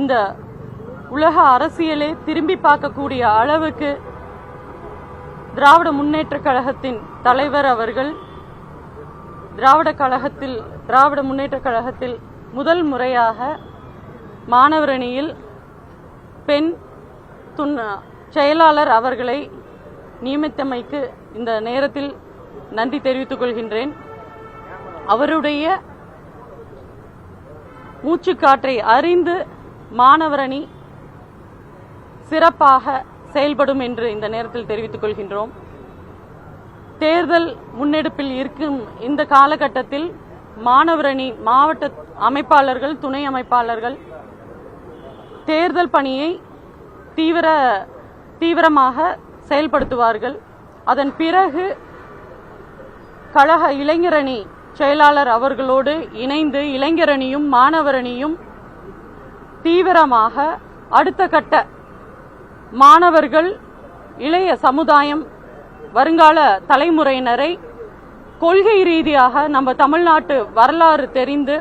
இந்த உலக அரசியலே திரும்பி பார்க்கக்கூடிய அளவுக்கு திராவிட முன்னேற்ற கழகத்தின் தலைவர் அவர்கள் திராவிட முன்னேற்ற கழகத்தில் முதல் முறையாக மாணவரணியில் பெண் செயலாளர் அவர்களை நியமித்தமைக்கு இந்த நேரத்தில் நன்றி தெரிவித்துக் கொள்கின்றேன். அவருடைய மூச்சுக்காற்றை அறிந்து மாணவரணி சிறப்பாக செயல்படும் என்று இந்த நேரத்தில் தெரிவித்துக் கொள்கின்றோம். தேர்தல் முன்னெடுப்பில் இருக்கும் இந்த காலகட்டத்தில் மாணவரணி மாவட்ட அமைப்பாளர்கள், துணை அமைப்பாளர்கள் தேர்தல் பணியை தீவிரமாக செயல்படுத்துவார்கள். அதன் பிறகு கழக இளைஞரணி செயலாளர் அவர்களோடு இணைந்து இளைஞரணியும் மாணவரணியும் தீவிரமாக அடுத்த கட்ட மாணவர்கள், இளைய சமுதாயம், வருங்கால தலைமுறையினரை கொள்கை ரீதியாக நம்ம தமிழ்நாட்டு வரலாறு தெரிந்து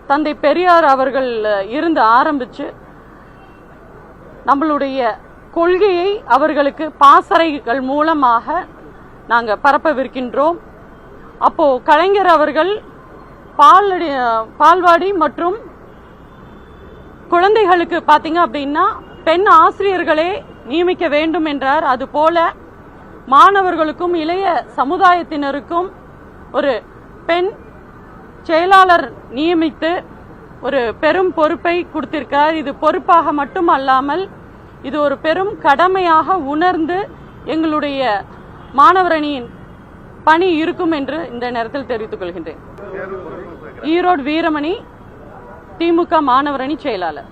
தந்தை பெரியார் அவர்கள் இருந்து ஆரம்பிச்சு நம்மளுடைய கொள்கையை அவர்களுக்கு பாசறைகள் மூலமாக நாங்கள் பரப்பவிருக்கின்றோம். அப்போ கலைஞர் அவர்கள் பால்வாடி மற்றும் குழந்தைகளுக்கு பாத்தீங்க அப்படின்னா பெண் ஆசிரியர்களே நியமிக்க வேண்டும் என்றார். அதுபோல மாணவர்களுக்கும் இளைய சமுதாயத்தினருக்கும் ஒரு பெண் செயலாளர் நியமித்து ஒரு பெரும் பொறுப்பை கொடுத்திருக்கிறார். இது பொறுப்பாக மட்டும் அல்லாமல் இது ஒரு பெரும் கடமையாக உணர்ந்து எங்களுடைய மாணவரணியின் பணி இருக்கும் என்று இந்த நேரத்தில் தெரிவித்துக் கொள்கின்றேன். ஈரோடு வீரமணி, திமுக மாணவரணி செயலாளர்.